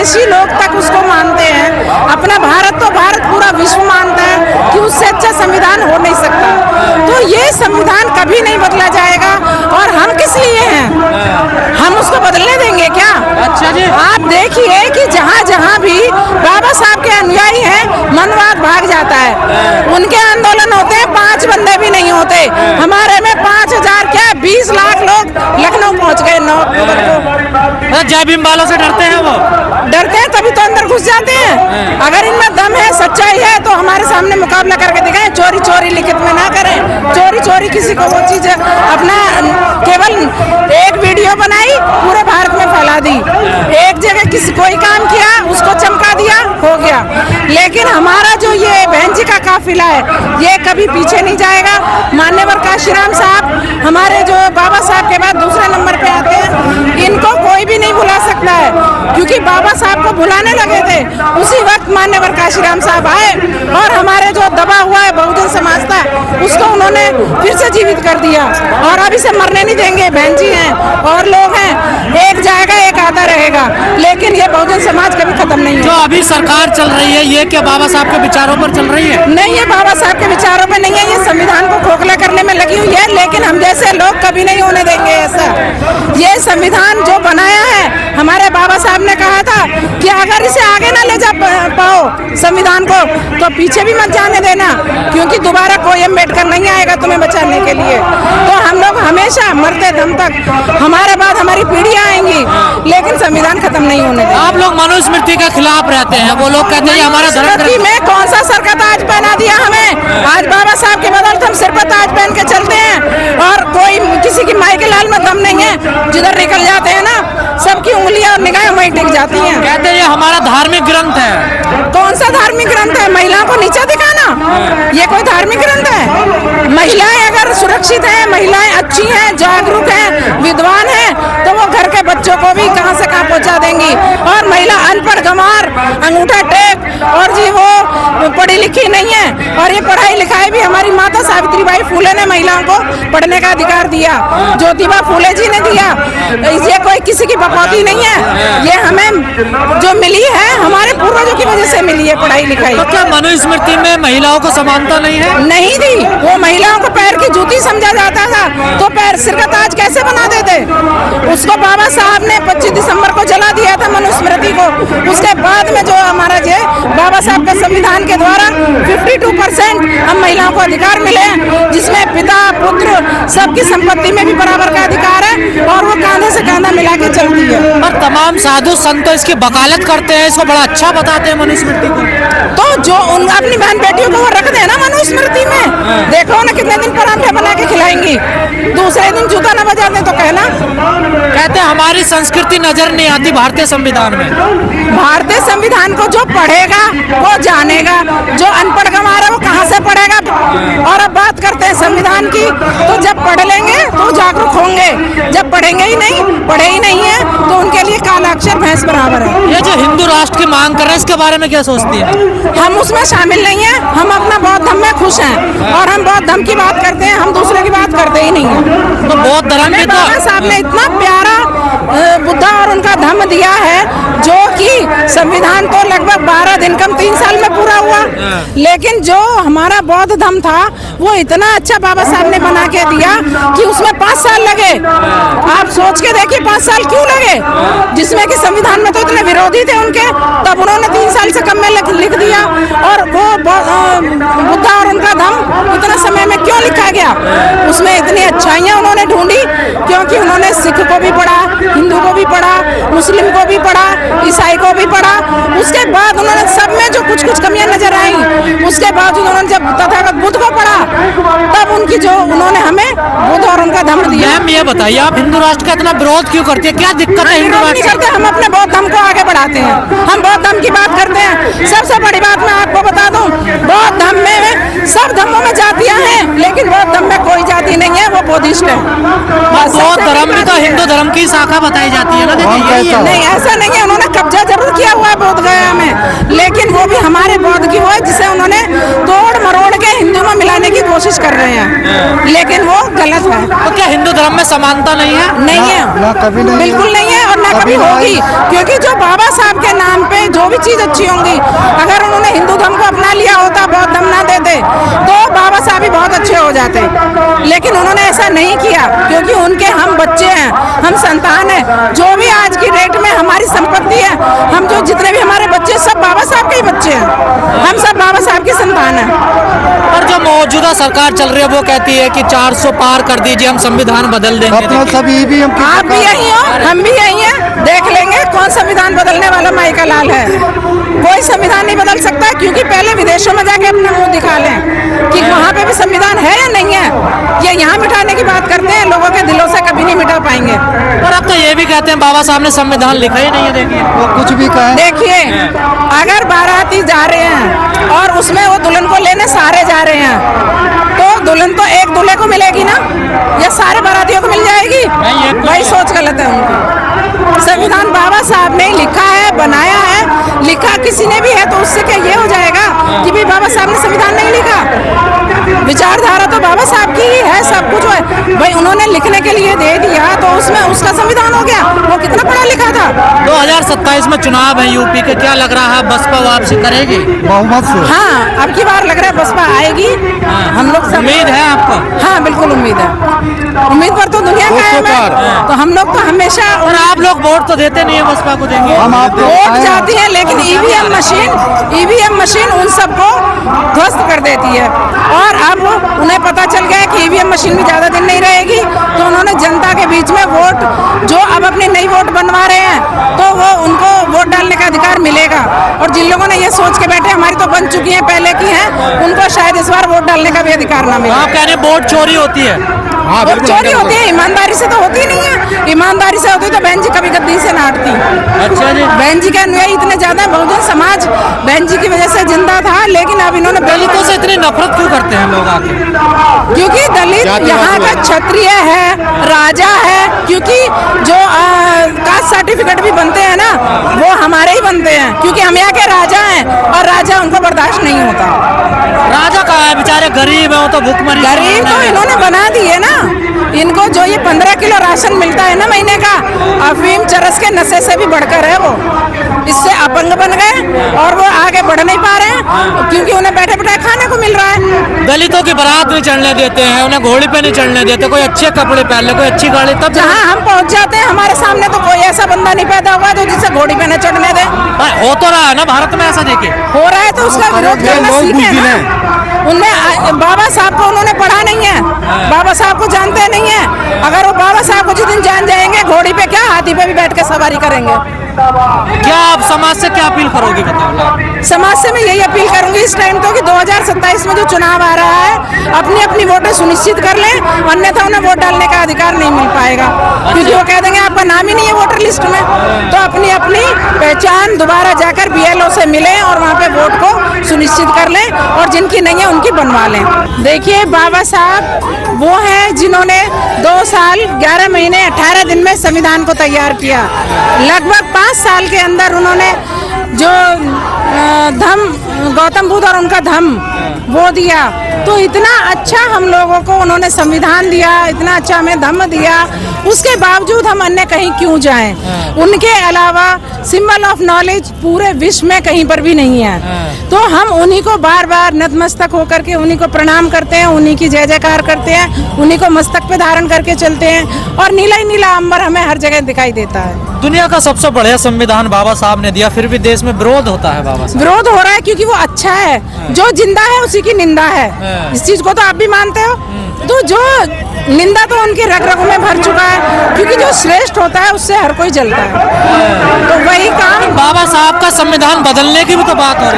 विदेशी लोग तक उसको मानते हैं। अपना भारत तो भारत पूरा विश्व मानता है कि उससे अच्छा संविधान हो नहीं सकता। तो ये संविधान कभी नहीं बदला जाएगा। और हम किस लिए हैं? हम उसको बदलने देंगे क्या? अच्छा जी। आप देखिए कि जहाँ जहाँ भी बाबा साहब के अनुयायी हैं, मनवाद भाग जाता है। उनके आंदोलन होते हैं, 5 बंदे भी नहीं होते। हमारे में 5000 क्या 20 लाख लोग लखनऊ पहुँच गए 9 अक्टूबर को। जय भीम वालों से डरते हैं वो? डरते हैं तभी तो अंदर घुस जाते हैं। अगर इनमें दम है, सच्चाई है, तो हमारे सामने मुकाबला करके दिखाएं। चोरी चोरी लिखित में ना करें। चोरी चोरी किसी को वो चीज अपना केवल एक वीडियो बनाई पूरे भारत में फैला दी, एक जगह किसी कोई काम किया उसको चमका दिया, हो गया। लेकिन हमारा जो ये बहन जी का काफिला है, ये कभी पीछे नहीं जाएगा। मान्यवर काशीराम साहब हमारे जो बाबा साहब के बाद दूसरे नंबर पे आते हैं। इनको कोई भी नहीं भुला सकता है, क्योंकि बाबा साहब को भुलाने लगे थे उसी वक्त मान्यवर काशीराम साहब आए और हमारे जो दबा हुआ है बहुजन समाज था उसको उन्होंने फिर से जीवित कर दिया। और अभी से मरने नहीं देंगे। बहन जी हैं और लोग हैं, एक जाएगा एक आता रहेगा, लेकिन ये बहुजन समाज कभी खत्म नहीं जो होगा। अभी सरकार चल रही है, ये क्या बाबा साहब के विचारों पर चल रही है? नहीं, ये बाबा साहब के विचारों पे नहीं है, ये संविधान को खोखला करने में लगी हुई है। लेकिन हम जैसे लोग कभी नहीं होने देंगे ऐसा। ये संविधान जो बनाया है, हमारे बाबा साहब ने कहा था कि अगर इसे आगे ना ले जा पाओ संविधान को, तो पीछे भी मत जाने देना, क्योंकि दोबारा कोई अम्बेडकर नहीं आएगा तुम्हें बचाने के लिए। तो हम लोग हमेशा मरते दम तक, हमारे बाद हमारी पीढ़ियां आएंगी, लेकिन संविधान खत्म नहीं होने देंगे। आप लोग मनुस्मृति के खिलाफ रहते हैं, वो लोग कहते हैं हमारा धर्म में कौन सा सर का ताज पहना दिया हमें? आज बाबा साहब के बदौलत हम सिर पर ताज पहन के चलते हैं और कोई किसी की माई के लाल में दम नहीं है। जिधर निकल जाते हैं ना, सबकी उंगलियां और निगाहें वहीं टिक जाती हैं। कहते हैं ये हमारा धार्मिक ग्रंथ है। कौन सा धार्मिक ग्रंथ है? महिलाओं को नीचा दिखाना ये कोई धार्मिक ग्रंथ है? महिलाएं अगर सुरक्षित हैं, महिलाएं अच्छी हैं, जागरूक हैं, विद्वान हैं, तो वो घर के बच्चों को भी कहां से कहां पहुंचा देंगी। और महिला अनपढ़ गंवार, अंगूठा टेक और जी वो पढ़ी लिखी नहीं है। और ये पढ़ाई लिखाई भी हमारी माता सावित्रीबाई फूले ने महिलाओं को पढ़ने का अधिकार दिया, ज्योतिबा फूले जी ने दिया। ये कोई किसी की बकौती नहीं है, ये हमें जो मिली है हमारे पूर्वजों की वजह से मिली है पढ़ाई लिखाई। तो क्या मनुस्मृति में महिलाओं को समानता नहीं है? नहीं थी, वो महिलाओं को पैर की जूती समझा जाता था, तो पैर सिर का ताज कैसे बना देते? उसको बाबा साहब ने 25 दिसंबर को जला दिया था मनुस्मृति को। उसके बाद में जो हमारा जो बाबा साहब के संविधान के द्वारा 52% हम महिलाओं को अधिकार मिले हैं, जिसमें पिता पुत्र सबकी संपत्ति में भी बराबर का अधिकार है और वो कांधे से कांधा मिला के चलती है। और तमाम साधु संत इसकी वकालत करते हैं, इसको बड़ा अच्छा बताते हैं मनुस्मृति को। तो जो उन अपनी बहन बेटियों को वो रख देना मनुस्मृति में, देखो ना कितने दिन पराठे बना के खिलाएंगी, दूसरे दिन जूता न बजा दे तो कहना। कहते हैं हमारी संस्कृति नजर नहीं आती भारतीय संविधान में। भारतीय संविधान को जो पढ़ेगा वो जानेगा, जो अनपढ़ गंवार है वो कहाँ से पढ़ेगा। और अब बात करते हैं संविधान की, तो जब पढ़ लेंगे तो जागरूक होंगे, जब पढ़ेंगे ही नहीं, पढ़े ही नहीं है, तो उनके लिए काला अक्षर भैंस बराबर है। ये जो हिंदू राष्ट्र की मांग कर रहे हैं, इसके बारे में क्या सोचती है? हम उसमें शामिल नहीं है, हम अपना बौद्ध धर्म में खुश हैं और हम बौद्ध धर्म की बात करते हैं, हम दूसरे की बात करते ही नहीं है। तो बौद्ध धर्म में बाबा साहब ने इतना प्यारा बुद्धा और उनका धर्म दिया है, जो कि संविधान तो लगभग 12 दिन कम 3 साल में पूरा हुआ, लेकिन जो हमारा बौद्ध धर्म था वो इतना अच्छा बाबा साहब ने बना के दिया कि उसमें 5 साल लगे। आप सोच के देखिए 5 साल क्यों लगे, जिसमें कि संविधान में तो इतने विरोधी थे उनके, तब उन्होंने 3 साल से कम में लिख दिया। और वो बुद्धा और उनका धर्म इतना समय में क्यों लिखा गया? उसमें इतनी अच्छाइयाँ उन्होंने ढूंढी, क्योंकि उन्होंने सिख को भी पढ़ा, हिंदू को भी पढ़ा, मुस्लिम को भी पढ़ा, ईसाई को भी पढ़ा। उसके बाद उन्होंने सब में जो कुछ कुछ कमियां नजर आई, उसके बाद उन्होंने जब तथागत बुद्ध को पढ़ा, तब उनकी जो उन्होंने हमें बुद्ध और उनका धर्म दिया। मैम ये बताइए, आप हिंदू राष्ट्र का इतना विरोध क्यों करती है? क्या दिक्कत है हिंदू राष्ट्र? करते, हम अपने बौद्ध धर्म को आगे बढ़ाते हैं, हम बौद्ध धर्म की बात करते हैं। सबसे बड़ी बात मैं आपको बता दूं, बौद्ध धर्म में सब धर्मों में जातियां हैं, लेकिन बौद्ध धर्म में कोई जाति नहीं है, वो बौद्धिस्ट है। बौद्ध धर्म में तो हिंदू धर्म की शाखा बताई जाती है ना। नहीं, ऐसा नहीं है, उन्होंने कब्जा जरूर किया हुआ है बोध गया में, लेकिन वो भी हमारे बौद्ध की वो है जिसे उन्होंने तोड़ मरोड़ के हिंदू में मिलाने की कोशिश कर रहे हैं, लेकिन वो गलत है। तो क्या हिंदू धर्म में समानता नहीं है? नहीं है, बिल्कुल नहीं है और ना तभी होगी, क्योंकि जो बाबा साहब के नाम पे जो भी चीज अच्छी होंगी, अगर उन्होंने हिंदू धर्म को अपना लिया होता, बौद्ध धर्म ना देते, तो बाबा साहब भी बहुत अच्छे हो जाते। लेकिन उन्होंने ऐसा नहीं किया, क्योंकि उनके हम बच्चे हैं, हम संतान हैं। जो भी आज की डेट में हमारी संपत्ति है, हम जो जितने भी हमारे बच्चे सब बाबा साहब के ही बच्चे हैं, हम सब बाबा साहब की संतान हैं। और जो मौजूदा सरकार चल रही है वो कहती है कि 400 पार कर दीजिए, हम संविधान बदल देंगे। सब ईवीएम की आप भी यही हो, हम भी यही हैं, देख लेंगे कौन संविधान बदलने वाला माई का लाल है। कोई संविधान नहीं बदल सकता, क्योंकि पहले विदेशों में जाके अपना मुंह दिखा लें कि वहाँ पे भी संविधान है या नहीं है। ये यहाँ मिटाने की बात करते हैं, लोगों के दिलों से कभी नहीं मिटा पाएंगे। और अब तो ये भी कहते हैं बाबा साहब ने संविधान लिखा ही नहीं है। देखिए वो कुछ भी कहे, देखिए अगर बाराती जा रहे हैं और उसमें वो दुल्हन को लेने सारे जा रहे हैं, तो दुल्हन तो एक दूल्हे को मिलेगी ना, या सारे बारातियों को मिल जाएगी? भाई सोच गलत है उनकी। संविधान बाबा साहब ने लिखा है, बनाया है, लिखा किसी ने भी है, तो उससे क्या ये हो जाएगा कि भाई बाबा साहब ने संविधान नहीं लिखा? विचारधारा तो बाबा साहब की ही है, सब कुछ है भाई, उन्होंने लिखने के लिए दे दिया तो उसमें उसका संविधान हो गया। वो कितना पढ़ा लिखा था। 2027 में चुनाव है यूपी के, क्या लग रहा है बसपा वापसी करेगी बहुमत से? हाँ, अब की बार लग रहा है बसपा आएगी। हम लोग उम्मीद है आपको? हाँ बिल्कुल उम्मीद है, उम्मीद पर तो दुनिया कायम है। तो हम लोग तो हमेशा, और आप लोग वोट तो देते नहीं है, बसपा को देंगे? हम आपको वोट जाती है, लेकिन ईवीएम मशीन उन सबको ध्वस्त कर देती है। और अब उन्हें पता चल गया कि ईवीएम मशीन भी ज्यादा दिन नहीं रहेगी, तो उन्होंने जनता के बीच में वोट जो अब अपने नई वोट बनवा रहे हैं, तो वो उनको वोट डालने का अधिकार मिलेगा। और जिन लोगों ने ये सोच के बैठे हमारी तो बन चुकी है, पहले की है, उनको शायद इस बार वोट डालने का भी अधिकार ना मिले। आप कह रहे हैं वोट चोरी होती है? वोट चोरी होती है, ईमानदारी से तो होती नहीं है। ईमानदारी से होती तो बहन जी कभी गद्दी से ना हटती। अच्छा जी। बहन जी के अनुयायी इतने ज्यादा हैं, बहुजन समाज बहन जी की वजह से जिंदा था, लेकिन अब इन्होंने दलितों से इतनी नफरत क्यों करते हैं लोग आके? क्योंकि दलित यहाँ का क्षत्रिय है, राजा है, क्योंकि जो कास्ट सर्टिफिकेट भी बनते हैं ना, वो हमारे ही बनते हैं, क्योंकि हम यहाँ के राजा हैं, और राजा उनको बर्दाश्त नहीं होता। राजा कहाँ है? बेचारे गरीब है, वो तो भूखमरी। गरीब तो इन्होंने बना दिए ना। इनको जो ये 15 किलो राशन मिलता है ना महीने का, अफीम चरस के नशे से भी बढ़कर है वो। इससे अपंग बन गए और वो आगे बढ़ नहीं पा रहे हैं, क्योंकि उन्हें बैठे बैठे खाने को मिल रहा है। दलितों की बारात नहीं चढ़ने देते हैं, उन्हें घोड़ी पे नहीं चढ़ने देते, कोई अच्छे कपड़े पहन ले, कोई अच्छी गाड़ी, तब जहाँ हम पहुँच जाते हैं, हमारे सामने तो कोई ऐसा बंदा नहीं पैदा हुआ जो जिसे घोड़ी पे न चढ़ने दे। हो तो रहा है ना भारत में, ऐसा देखिए हो रहा है तो उसका विरोध करना सीखे ना। उनमें बाबा साहब को उन्होंने पढ़ा नहीं है, बाबा साहब को जानते नहीं है। अगर वो बाबा साहब को जिस दिन जान जाएंगे, घोड़ी पे क्या हाथी पे भी बैठ के सवारी करेंगे। क्या आप समाज से क्या अपील करोगे, बताओ? समाज से मैं यही अपील करूंगी इस टाइम तो कि 2027 में जो चुनाव आ रहा है, अपनी अपनी वोटें सुनिश्चित कर लें, अन्यथा उन्हें वोट डालने का अधिकार नहीं मिल पाएगा। क्योंकि वो कह देंगे आपका नाम ही नहीं है वोटर लिस्ट में। तो अपनी अपनी पहचान दोबारा जाकर BLO से मिलें और वहाँ पे वोट को सुनिश्चित कर लें, और जिनकी नहीं है उनकी बनवा लें। देखिए बाबा साहब वो हैं जिन्होंने 2 साल 11 महीने 18 दिन में संविधान को तैयार किया। लगभग 5 साल के अंदर उन्होंने जो गौतम बुद्ध और उनका धम्म वो दिया, तो इतना अच्छा हम लोगों को उन्होंने संविधान दिया, इतना अच्छा हमें धम्म दिया, उसके बावजूद हम अन्य कहीं क्यों जाएं? उनके अलावा सिंबल ऑफ नॉलेज पूरे विश्व में कहीं पर भी नहीं है। तो हम उन्हीं को बार बार नतमस्तक होकर के उन्हीं को प्रणाम करते हैं, उन्हीं की जय जयकार करते हैं, उन्हीं को मस्तक पे धारण करके चलते हैं, और नीला ही नीला अंबर हमें हर जगह दिखाई देता है। दुनिया का सबसे बढ़िया संविधान बाबा साहब ने दिया, फिर भी देश में विरोध होता है बाबा साहब। विरोध हो रहा है क्योंकि वो अच्छा है। जो जिंदा है उसी की निंदा है। इस चीज को तो आप भी मानते हो। तो जो निंदा तो उनकी रग रगों में भर चुका है, क्योंकि जो श्रेष्ठ होता है उससे हर कोई जलता है। तो वही काम बाबा साहब का संविधान बदलने की भी तो बात हो रही है।